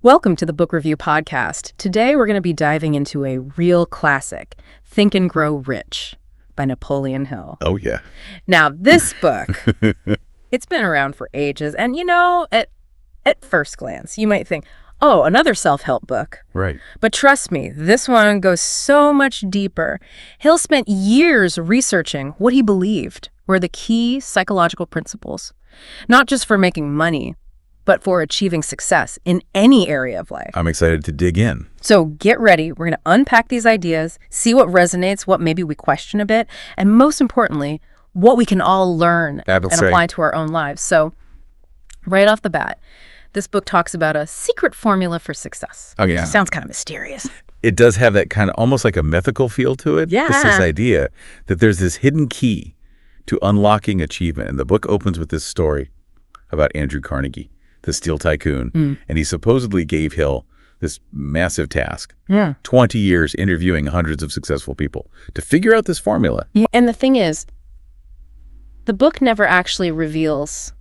Welcome to the Book Review Podcast. Today we're going to be diving into a real classic, Think and Grow Rich by Napoleon Hill. Oh, yeah. Now, this book, it's been around for ages. And, at first glance, you might think, oh, another self-help book. Right. But trust me, this one goes so much deeper. Hill spent years researching what he believed were the key psychological principles, not just for making money, but for achieving success in any area of life. I'm excited to dig in. So get ready. We're going to unpack these ideas, see what resonates, what maybe we question a bit, and most importantly, what we can all learn and apply to our own lives. So right off the bat, this book talks about a secret formula for success. Oh, yeah. Sounds kind of mysterious. It does have that kind of almost like a mythical feel to it. Yeah. It's this idea that there's this hidden key to unlocking achievement. And the book opens with this story about Andrew Carnegie, the steel tycoon. And he supposedly gave Hill this massive task, 20 years interviewing hundreds of successful people to figure out this formula. Yeah. And the thing is, the book never actually reveals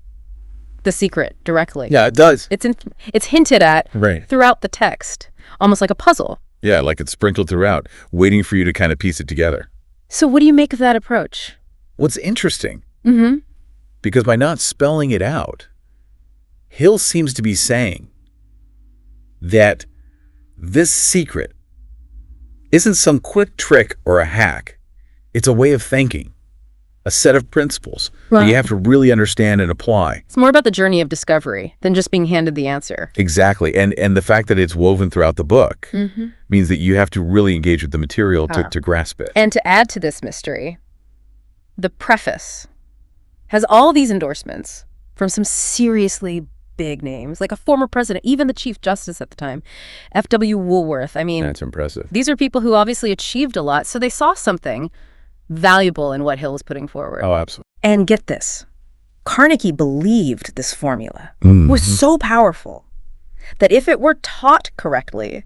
the secret directly. Yeah, it does. It's hinted at throughout the text, almost like a puzzle. Yeah, like it's sprinkled throughout, waiting for you to kind of piece it together. So what do you make of that approach? What's interesting, because by not spelling it out, Hill seems to be saying that this secret isn't some quick trick or a hack. It's a way of thinking, a set of principles that you have to really understand and apply. It's more about the journey of discovery than just being handed the answer. Exactly. And the fact that it's woven throughout the book means that you have to really engage with the material to grasp it. And to add to this mystery, the preface has all these endorsements from some seriously big names, like a former president, even the Chief Justice at the time, F.W. Woolworth. I mean, that's impressive. These are people who obviously achieved a lot, so they saw something valuable in what Hill was putting forward. Oh, absolutely. And get this, Carnegie believed this formula was so powerful that if it were taught correctly,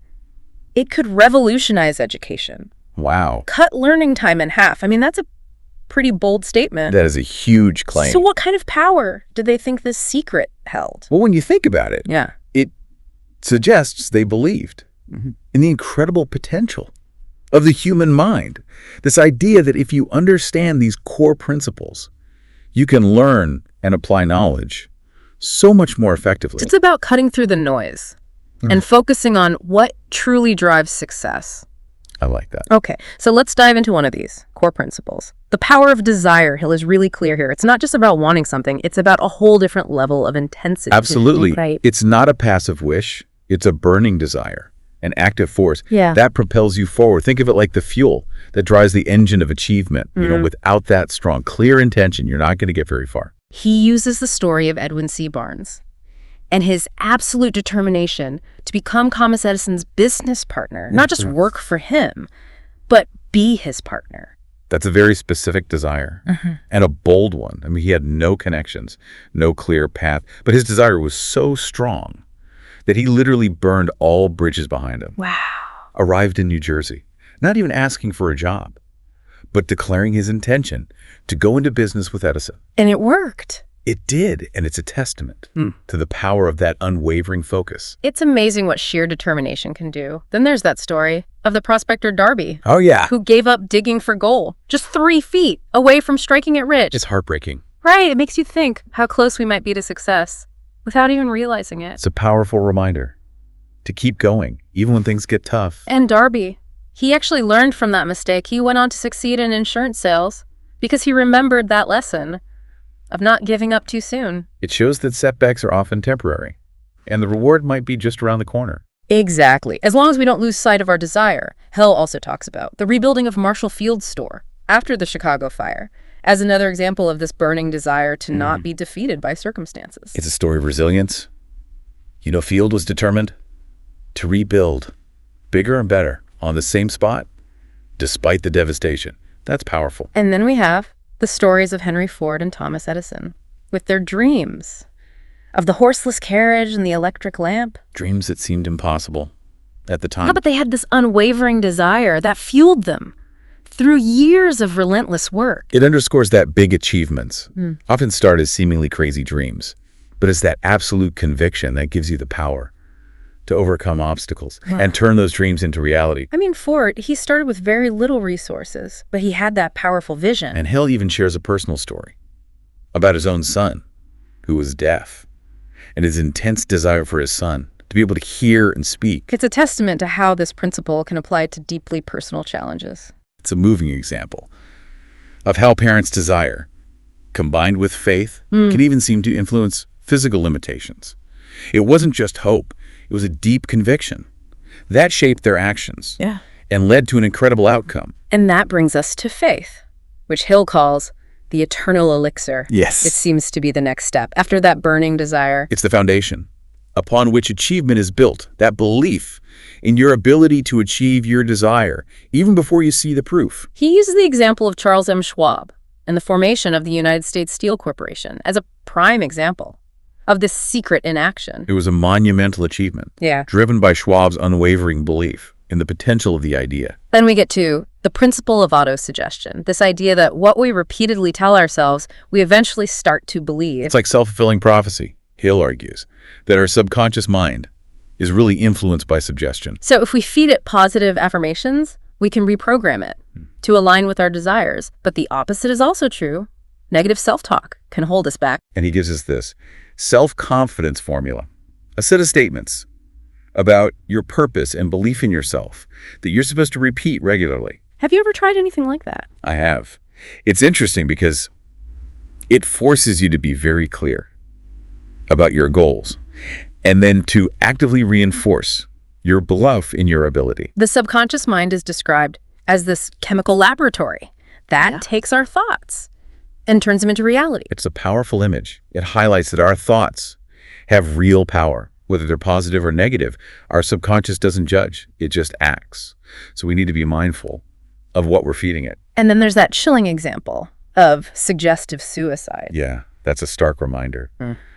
it could revolutionize education. Wow. Cut learning time in half. I mean, that's a pretty bold statement. That is a huge claim. So what kind of power do they think this secret held? Well, when you think about it, it suggests they believed in the incredible potential of the human mind. This idea that if you understand these core principles, you can learn and apply knowledge so much more effectively. It's about cutting through the noise and focusing on what truly drives success. I like that. Okay, so let's dive into one of these core principles. The power of desire, Hill is really clear here. It's not just about wanting something. It's about a whole different level of intensity. Absolutely. Right. It's not a passive wish. It's a burning desire, an active force. Yeah. That propels you forward. Think of it like the fuel that drives the engine of achievement. Without that strong, clear intention, you're not going to get very far. He uses the story of Edwin C. Barnes and his absolute determination to become Thomas Edison's business partner, not just work for him, but be his partner. That's a very specific desire and a bold one. I mean, he had no connections, no clear path, but his desire was so strong that he literally burned all bridges behind him. Wow. Arrived in New Jersey, not even asking for a job, but declaring his intention to go into business with Edison. And it worked. It did, and it's a testament to the power of that unwavering focus. It's amazing what sheer determination can do. Then there's that story of the prospector Darby. Oh, yeah. Who gave up digging for gold, just 3 feet away from striking it rich. It's heartbreaking. Right, it makes you think how close we might be to success without even realizing it. It's a powerful reminder to keep going, even when things get tough. And Darby, he actually learned from that mistake. He went on to succeed in insurance sales because he remembered that lesson of not giving up too soon. It shows that setbacks are often temporary, and the reward might be just around the corner. Exactly. As long as we don't lose sight of our desire. Hill also talks about the rebuilding of Marshall Field's store after the Chicago fire as another example of this burning desire to not be defeated by circumstances. It's a story of resilience. Field was determined to rebuild bigger and better on the same spot, despite the devastation. That's powerful. And then we have the stories of Henry Ford and Thomas Edison with their dreams of the horseless carriage and the electric lamp. Dreams that seemed impossible at the time. Yeah, but they had this unwavering desire that fueled them through years of relentless work. It underscores that big achievements often start as seemingly crazy dreams, but it's that absolute conviction that gives you the power to overcome obstacles and turn those dreams into reality. I mean, Ford, he started with very little resources, but he had that powerful vision. And Hill even shares a personal story about his own son, who was deaf, and his intense desire for his son to be able to hear and speak. It's a testament to how this principle can apply to deeply personal challenges. It's a moving example of how parents' desire, combined with faith, can even seem to influence physical limitations. It wasn't just hope. It was a deep conviction. That shaped their actions and led to an incredible outcome. And that brings us to faith, which Hill calls the eternal elixir. Yes. It seems to be the next step after that burning desire. It's the foundation upon which achievement is built, that belief in your ability to achieve your desire, even before you see the proof. He uses the example of Charles M. Schwab and the formation of the United States Steel Corporation as a prime example of this secret in action. It was a monumental achievement, driven by Schwab's unwavering belief in the potential of the idea. Then we get to the principle of autosuggestion, this idea that what we repeatedly tell ourselves, we eventually start to believe. It's like self-fulfilling prophecy. Hill argues that our subconscious mind is really influenced by suggestion. So if we feed it positive affirmations, we can reprogram it to align with our desires. But the opposite is also true. Negative self-talk can hold us back. And he gives us this self-confidence formula, a set of statements about your purpose and belief in yourself that you're supposed to repeat regularly. Have you ever tried anything like that? I have. It's interesting because it forces you to be very clear about your goals and then to actively reinforce your belief in your ability. The subconscious mind is described as this chemical laboratory that takes our thoughts and turns them into reality. It's a powerful image. It highlights that our thoughts have real power. Whether they're positive or negative, our subconscious doesn't judge. It just acts. So we need to be mindful of what we're feeding it. And then there's that chilling example of suggestive suicide. Yeah, that's a stark reminder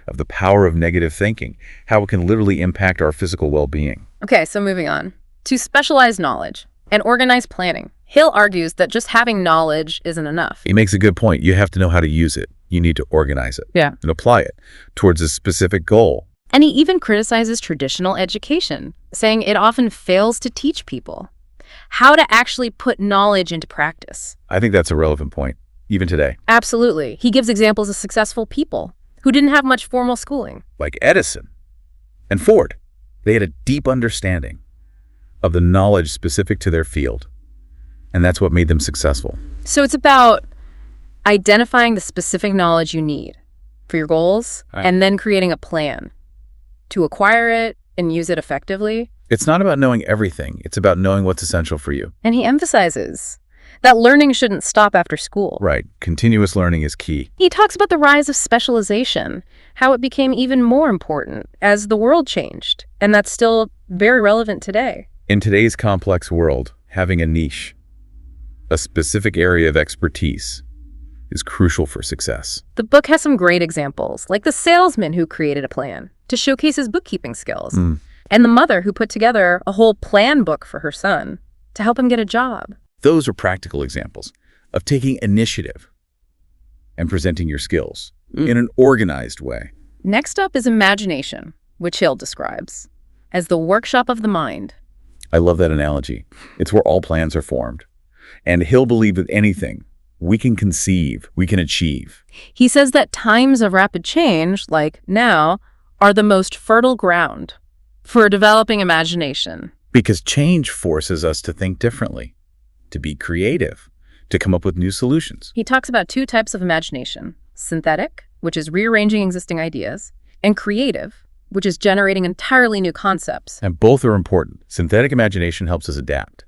of the power of negative thinking, how it can literally impact our physical well-being. Okay, so moving on to specialized knowledge and organized planning. Hill argues that just having knowledge isn't enough. He makes a good point. You have to know how to use it. You need to organize it and apply it towards a specific goal. And he even criticizes traditional education, saying it often fails to teach people how to actually put knowledge into practice. I think that's a relevant point, even today. Absolutely. He gives examples of successful people who didn't have much formal schooling. Like Edison and Ford. They had a deep understanding of the knowledge specific to their field, and that's what made them successful. So it's about identifying the specific knowledge you need for your goals and then creating a plan to acquire it and use it effectively. It's not about knowing everything. It's about knowing what's essential for you. And he emphasizes that learning shouldn't stop after school. Right. Continuous learning is key. He talks about the rise of specialization, how it became even more important as the world changed. And that's still very relevant today. In today's complex world, having a niche, a specific area of expertise, is crucial for success. The book has some great examples, like the salesman who created a plan to showcase his bookkeeping skills, and the mother who put together a whole plan book for her son to help him get a job. Those are practical examples of taking initiative and presenting your skills in an organized way. Next up is imagination, which Hill describes as the workshop of the mind. I love that analogy. It's where all plans are formed. And Hill believed with anything we can conceive, we can achieve. He says that times of rapid change, like now, are the most fertile ground for developing imagination. Because change forces us to think differently, to be creative, to come up with new solutions. He talks about two types of imagination: synthetic, which is rearranging existing ideas, and creative, which is generating entirely new concepts. And both are important. Synthetic imagination helps us adapt,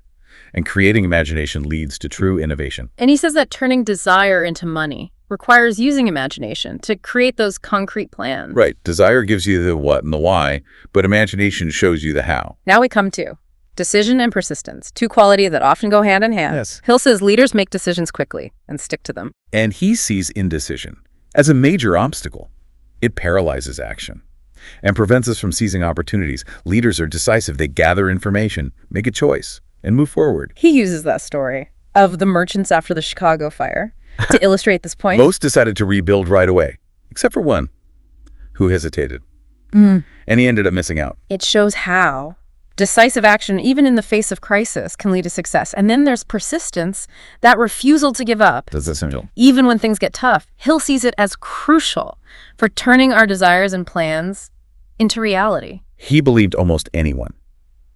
and creating imagination leads to true innovation. And he says that turning desire into money requires using imagination to create those concrete plans. Right. Desire gives you the what and the why, but imagination shows you the how. Now we come to decision and persistence, two qualities that often go hand in hand. Yes. Hill says leaders make decisions quickly and stick to them. And he sees indecision as a major obstacle. It paralyzes action and prevents us from seizing opportunities. Leaders are decisive. They gather information, make a choice, and move forward. He uses that story of the merchants after the Chicago fire to illustrate this point. Most decided to rebuild right away, except for one who hesitated. And he ended up missing out. It shows how decisive action, even in the face of crisis, can lead to success. And then there's persistence, that refusal to give up. That's essential. Even when things get tough, Hill sees it as crucial for turning our desires and plans into reality. He believed almost anyone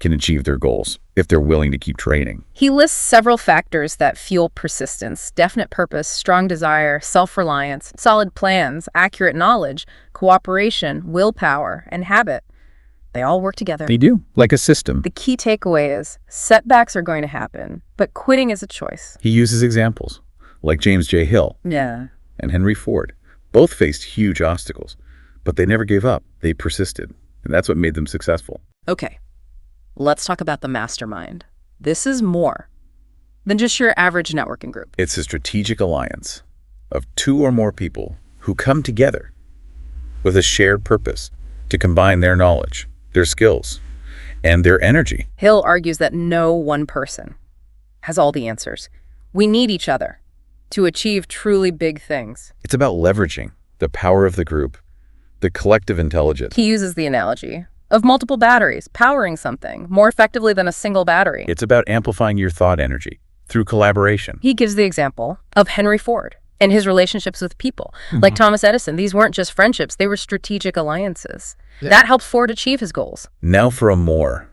can achieve their goals if they're willing to keep training. He lists several factors that fuel persistence: definite purpose, strong desire, self-reliance, solid plans, accurate knowledge, cooperation, willpower, and habit. They all work together. They do, like a system. The key takeaway is setbacks are going to happen, but quitting is a choice. He uses examples like James J. Hill Yeah. and Henry Ford. Both faced huge obstacles, but they never gave up. They persisted, and that's what made them successful. Okay, let's talk about the mastermind. This is more than just your average networking group. It's a strategic alliance of two or more people who come together with a shared purpose to combine their knowledge, their skills, and their energy. Hill argues that no one person has all the answers. We need each other to achieve truly big things. It's about leveraging the power of the group, the collective intelligence. He uses the analogy of multiple batteries powering something more effectively than a single battery. It's about amplifying your thought energy through collaboration. He gives the example of Henry Ford and his relationships with people. Like Thomas Edison, these weren't just friendships, they were strategic alliances. That helped Ford achieve his goals. Now for a more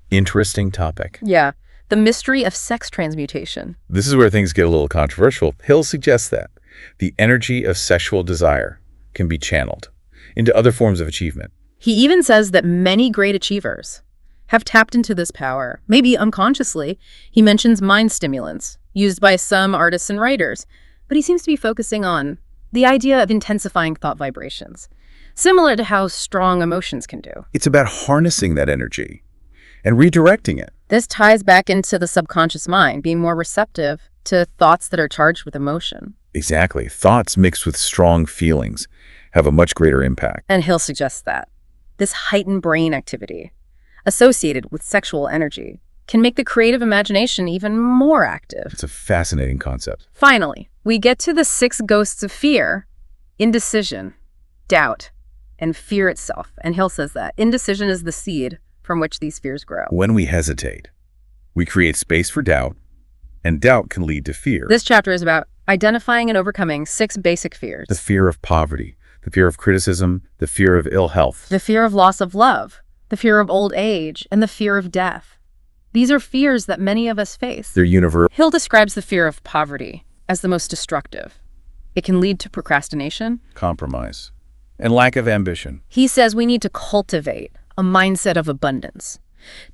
interesting topic. Yeah, the mystery of sex transmutation. This is where things get a little controversial. Hill suggests that the energy of sexual desire can be channeled into other forms of achievement. He even says that many great achievers have tapped into this power, maybe unconsciously. He mentions mind stimulants used by some artists and writers, but he seems to be focusing on the idea of intensifying thought vibrations, similar to how strong emotions can do. It's about harnessing that energy and redirecting it. This ties back into the subconscious mind, being more receptive to thoughts that are charged with emotion. Exactly. Thoughts mixed with strong feelings have a much greater impact. And Hill suggests that this heightened brain activity associated with sexual energy can make the creative imagination even more active. It's a fascinating concept. Finally, we get to the 6 ghosts of fear: indecision, doubt, and fear itself. And Hill says that indecision is the seed from which these fears grow. When we hesitate, we create space for doubt, and doubt can lead to fear. This chapter is about identifying and overcoming 6 basic fears. The fear of poverty, the fear of criticism, the fear of ill health. The fear of loss of love, the fear of old age, and the fear of death. These are fears that many of us face. They're universal. Hill describes the fear of poverty as the most destructive. It can lead to procrastination, Compromise, and lack of ambition. He says we need to cultivate a mindset of abundance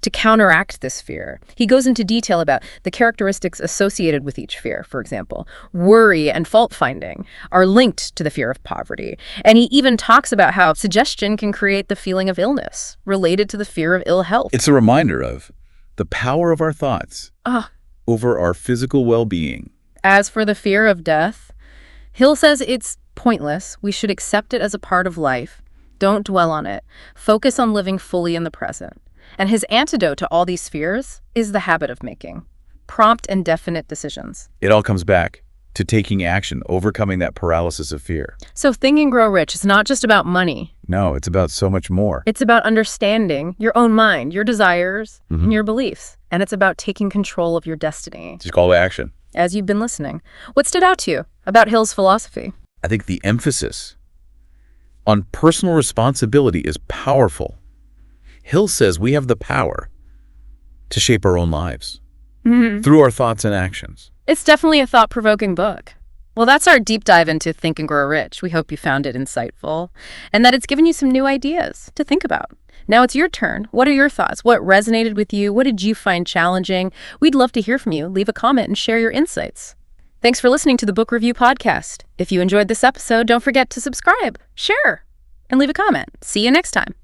to counteract this fear. He goes into detail about the characteristics associated with each fear. For example, worry and fault-finding are linked to the fear of poverty. And he even talks about how suggestion can create the feeling of illness related to the fear of ill health. It's a reminder of the power of our thoughts over our physical well-being. As for the fear of death, Hill says it's pointless. We should accept it as a part of life. Don't dwell on it. Focus on living fully in the present. And his antidote to all these fears is the habit of making prompt and definite decisions. It all comes back to taking action, overcoming that paralysis of fear. So Think and Grow Rich is not just about money. No, it's about so much more. It's about understanding your own mind, your desires, and your beliefs. And it's about taking control of your destiny. Just call to action. As you've been listening, what stood out to you about Hill's philosophy? I think the emphasis on personal responsibility is powerful. Hill says we have the power to shape our own lives through our thoughts and actions. It's definitely a thought-provoking book. Well, that's our deep dive into Think and Grow Rich. We hope you found it insightful and that it's given you some new ideas to think about. Now it's your turn. What are your thoughts? What resonated with you? What did you find challenging? We'd love to hear from you. Leave a comment and share your insights. Thanks for listening to the Book Review Podcast. If you enjoyed this episode, don't forget to subscribe, share, and leave a comment. See you next time.